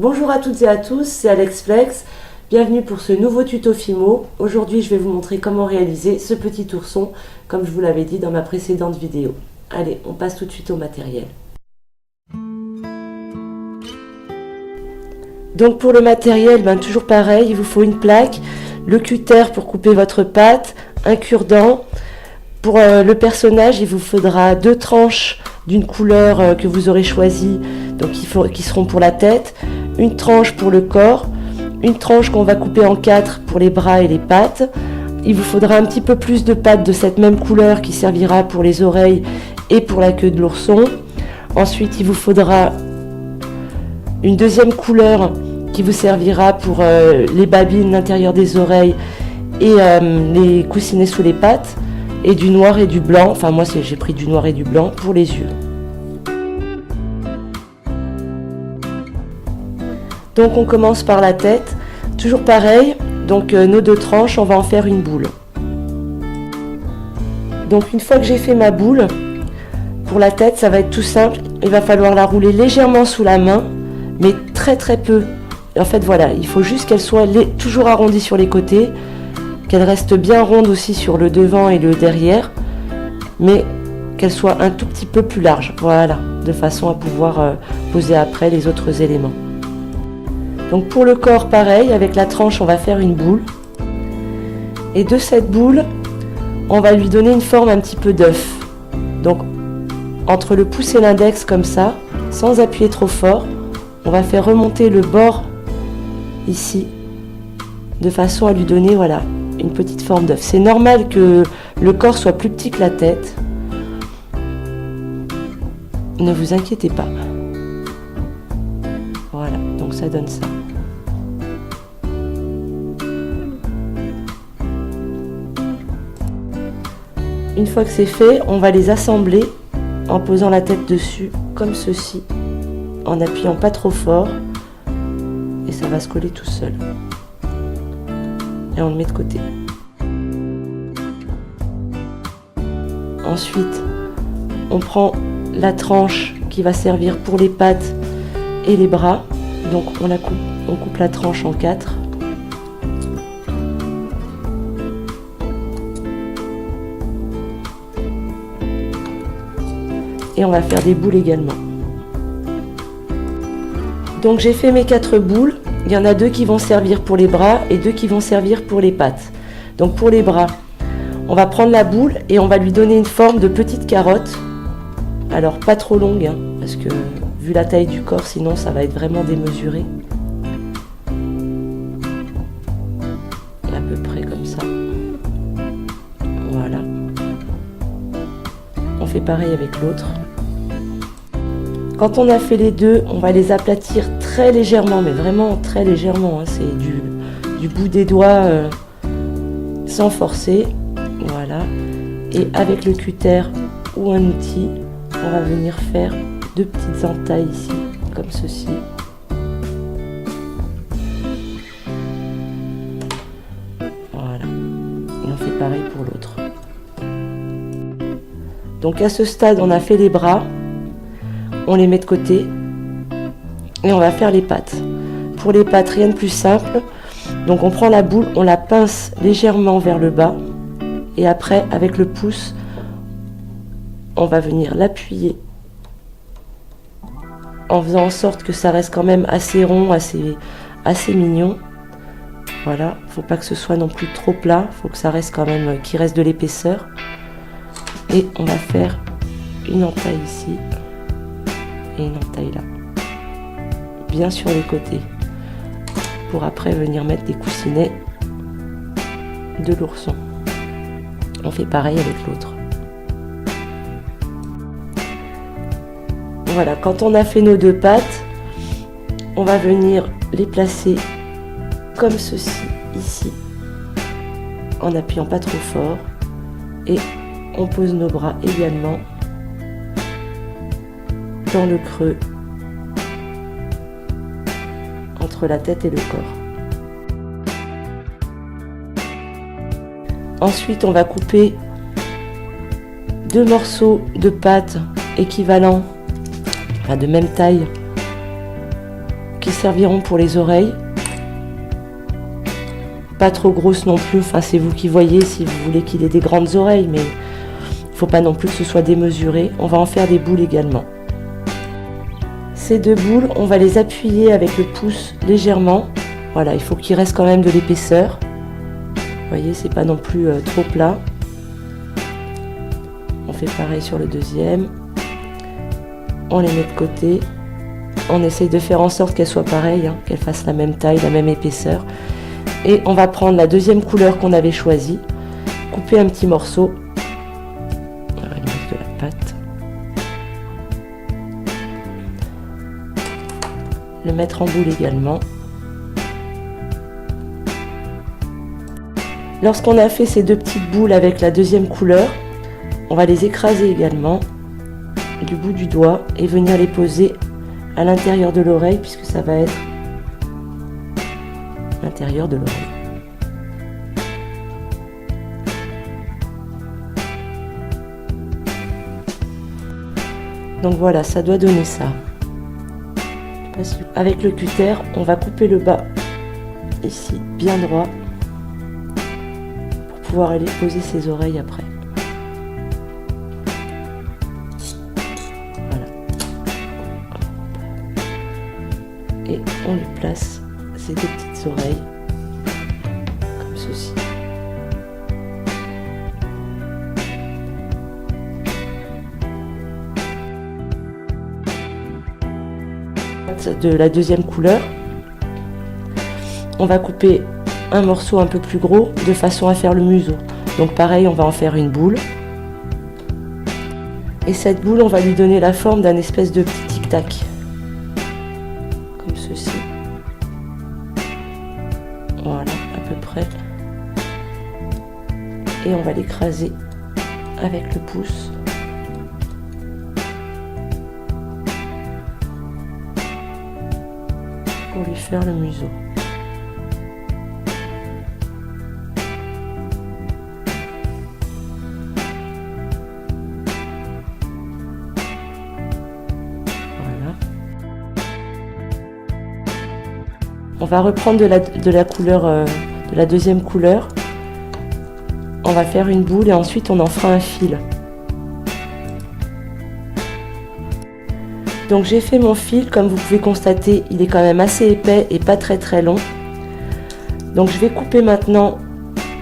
Bonjour à toutes et à tous, c'est Alex Flex. Bienvenue pour ce nouveau tuto Fimo. Aujourd'hui, je vais vous montrer comment réaliser ce petit ourson, comme je vous l'avais dit dans ma précédente vidéo. Allez, on passe tout de suite au matériel. Donc pour le matériel, toujours pareil, il vous faut une plaque, le cutter pour couper votre pâte, un cure-dent. Pour le personnage, il vous faudra 2 tranches d'une couleur que vous aurez choisie, donc qui seront pour la tête, une tranche pour le corps, une tranche qu'on va couper en 4 pour les bras et les pattes. Il vous faudra un petit peu plus de pâte de cette même couleur qui servira pour les oreilles et pour la queue de l'ourson. Ensuite, il vous faudra une deuxième couleur qui vous servira pour les babines, l'intérieur des oreilles et les coussinets sous les pattes. Et du noir et du blanc, enfin moi j'ai pris du noir et du blanc pour les yeux. Donc on commence par la tête, toujours pareil, donc nos 2 tranches, on va en faire une boule. Donc une fois que j'ai fait ma boule, pour la tête ça va être tout simple, il va falloir la rouler légèrement sous la main, mais très peu. Et en fait voilà, il faut juste qu'elle soit toujours arrondie sur les côtés, qu'elle reste bien ronde aussi sur le devant et le derrière, mais qu'elle soit un tout petit peu plus large, voilà, de façon à pouvoir poser après les autres éléments. Donc pour le corps pareil, avec la tranche on va faire une boule, et de cette boule on va lui donner une forme un petit peu d'œuf. Donc entre le pouce et l'index comme ça, sans appuyer trop fort, on va faire remonter le bord ici, de façon à lui donner voilà, une petite forme d'œuf. C'est normal que le corps soit plus petit que la tête. Ne vous inquiétez pas. Voilà, donc ça donne ça. Une fois que c'est fait, on va les assembler en posant la tête dessus, comme ceci, en appuyant pas trop fort, et ça va se coller tout seul. Et on le met de côté. Ensuite, on prend la tranche qui va servir pour les pattes et les bras. Donc on coupe la tranche en 4. Et on va faire des boules également. Donc j'ai fait mes 4 boules. Il y en a 2 qui vont servir pour les bras et 2 qui vont servir pour les pattes. Donc pour les bras, on va prendre la boule et on va lui donner une forme de petite carotte. Alors pas trop longue, hein, parce que vu la taille du corps, sinon ça va être vraiment démesuré. À peu près comme ça. Voilà. On fait pareil avec l'autre. Quand on a fait les 2, on va les aplatir très légèrement, mais vraiment très légèrement. Hein, c'est du bout des doigts sans forcer. Voilà. Et avec le cutter ou un outil, on va venir faire 2 petites entailles ici, comme ceci. Voilà. Et on fait pareil pour l'autre. Donc à ce stade, on a fait les bras. On les met de côté et on va faire les pattes. Pour les pattes, rien de plus simple. Donc on prend la boule, on la pince légèrement vers le bas et après avec le pouce, on va venir l'appuyer en faisant en sorte que ça reste quand même assez rond, assez mignon. Voilà, faut pas que ce soit non plus trop plat, faut que ça reste quand même, qu'il reste de l'épaisseur. Et on va faire une entaille ici. Et une entaille là, bien sur les côtés, pour après venir mettre des coussinets de l'ourson. On fait pareil avec l'autre. Voilà, quand on a fait nos 2 pattes, on va venir les placer comme ceci, ici, en appuyant pas trop fort, et on pose nos bras également dans le creux entre la tête et le corps. Ensuite, on va couper 2 morceaux de pâte équivalents, enfin de même taille, qui serviront pour les oreilles. Pas trop grosses non plus, enfin c'est vous qui voyez si vous voulez qu'il ait des grandes oreilles, mais il ne faut pas non plus que ce soit démesuré. On va en faire des boules également. Ces deux boules, on va les appuyer avec le pouce légèrement. Voilà, il faut qu'il reste quand même de l'épaisseur. Vous voyez, c'est pas non plus trop plat. On fait pareil sur le deuxième. On les met de côté. On essaye de faire en sorte qu'elles soient pareilles, hein, qu'elles fassent la même taille, la même épaisseur. Et on va prendre la deuxième couleur qu'on avait choisie, couper un petit morceau. On va mettre de la pâte. Le mettre en boule également. Lorsqu'on a fait ces deux petites boules avec la deuxième couleur, on va les écraser également du bout du doigt et venir les poser à l'intérieur de l'oreille, puisque ça va être l'intérieur de l'oreille. Donc voilà, ça doit donner ça. Avec le cutter, on va couper le bas ici bien droit pour pouvoir aller poser ses oreilles après. Voilà. Et on lui place ces deux petites oreilles comme ceci. De la deuxième couleur, on va couper un morceau un peu plus gros de façon à faire le museau. Donc pareil, on va en faire une boule et cette boule, on va lui donner la forme d'un espèce de petit tic-tac comme ceci. Voilà, à peu près, et on va l'écraser avec le pouce. Pour lui faire le museau. Voilà. On va reprendre de la couleur, de la deuxième couleur. On va faire une boule et ensuite on en fera un fil. Donc j'ai fait mon fil, comme vous pouvez constater, il est quand même assez épais et pas très très long. Donc je vais couper maintenant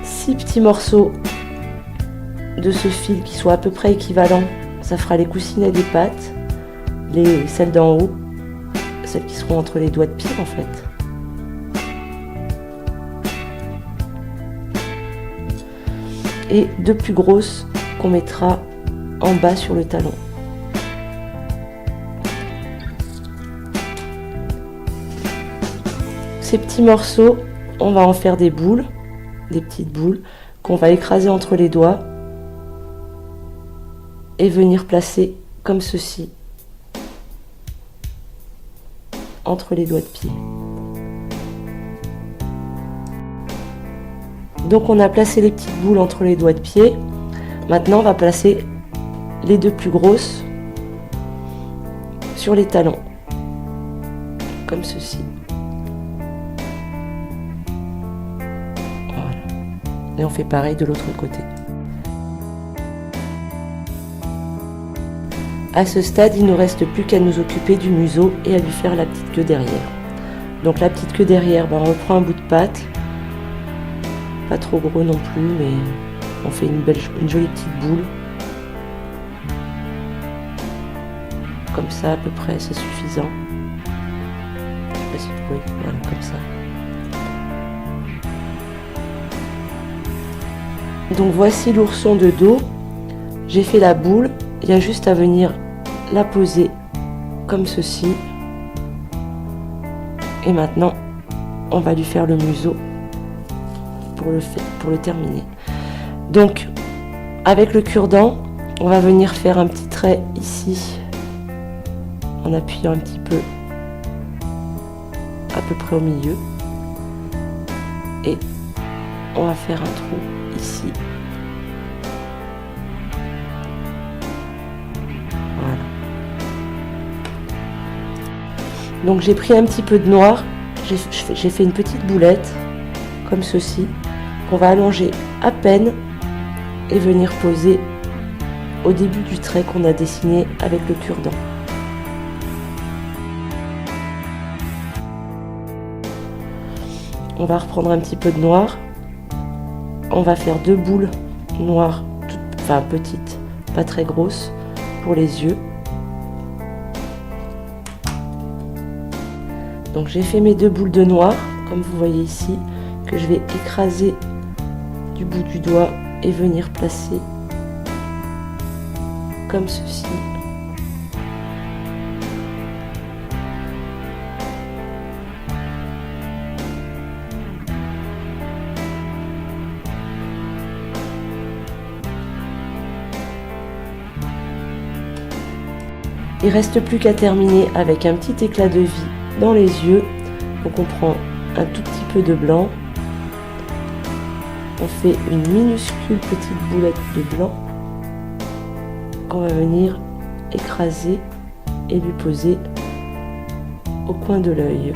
6 petits morceaux de ce fil qui soient à peu près équivalents. Ça fera les coussinets des pattes, celles d'en haut, celles qui seront entre les doigts de pied en fait. Et deux plus grosses qu'on mettra en bas sur le talon. Ces petits morceaux, on va en faire des boules, des petites boules qu'on va écraser entre les doigts et venir placer comme ceci entre les doigts de pied. Donc on a placé les petites boules entre les doigts de pied. Maintenant on va placer les deux plus grosses sur les talons, comme ceci. Et on fait pareil de l'autre côté. À ce stade, il ne nous reste plus qu'à nous occuper du museau et à lui faire la petite queue derrière. Donc la petite queue derrière, on reprend un bout de pâte, pas trop gros non plus, mais on fait une jolie petite boule. Comme ça à peu près, c'est suffisant. Je sais pas si vous voyez, voilà, comme ça. Donc voici l'ourson de dos. J'ai fait la boule, il y a juste à venir la poser comme ceci. Et maintenant, on va lui faire le museau pour le terminer. Donc, avec le cure-dent, on va venir faire un petit trait ici, en appuyant un petit peu, à peu près au milieu. Et on va faire un trou ici. Voilà. Donc j'ai pris un petit peu de noir, j'ai fait une petite boulette, comme ceci, qu'on va allonger à peine et venir poser au début du trait qu'on a dessiné avec le cure-dent. On va reprendre un petit peu de noir. On va faire 2 boules noires, enfin petites, pas très grosses, pour les yeux. Donc j'ai fait mes 2 boules de noir, comme vous voyez ici, que je vais écraser du bout du doigt et venir placer comme ceci. Il reste plus qu'à terminer avec un petit éclat de vie dans les yeux. Donc on prend un tout petit peu de blanc. On fait une minuscule petite boulette de blanc qu'on va venir écraser et lui poser au coin de l'œil.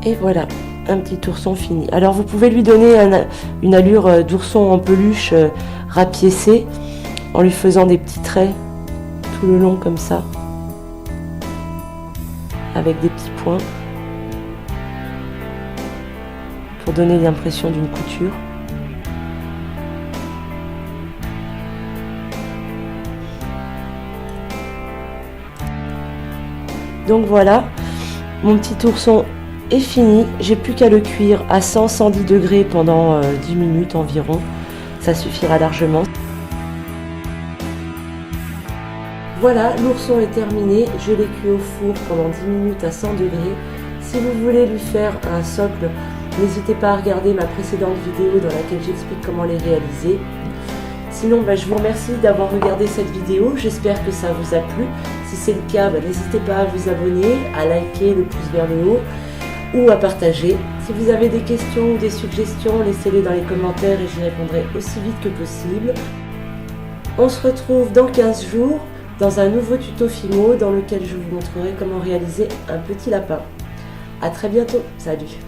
Et voilà, un petit ourson fini. Alors vous pouvez lui donner une allure d'ourson en peluche rapiécé en lui faisant des petits traits tout le long comme ça, avec des petits points pour donner l'impression d'une couture. Donc voilà, mon petit ourson est fini. J'ai plus qu'à le cuire à 100-110 degrés pendant 10 minutes environ. Ça suffira largement. Voilà, l'ourson est terminé. Je l'ai cuit au four pendant 10 minutes à 100 degrés. Si vous voulez lui faire un socle, n'hésitez pas à regarder ma précédente vidéo dans laquelle j'explique comment les réaliser. Sinon, je vous remercie d'avoir regardé cette vidéo. J'espère que ça vous a plu. Si c'est le cas, n'hésitez pas à vous abonner, à liker le pouce vers le haut ou à partager. Si vous avez des questions ou des suggestions, laissez-les dans les commentaires et j'y répondrai aussi vite que possible. On se retrouve dans 15 jours dans un nouveau tuto Fimo dans lequel je vous montrerai comment réaliser un petit lapin. À très bientôt, salut!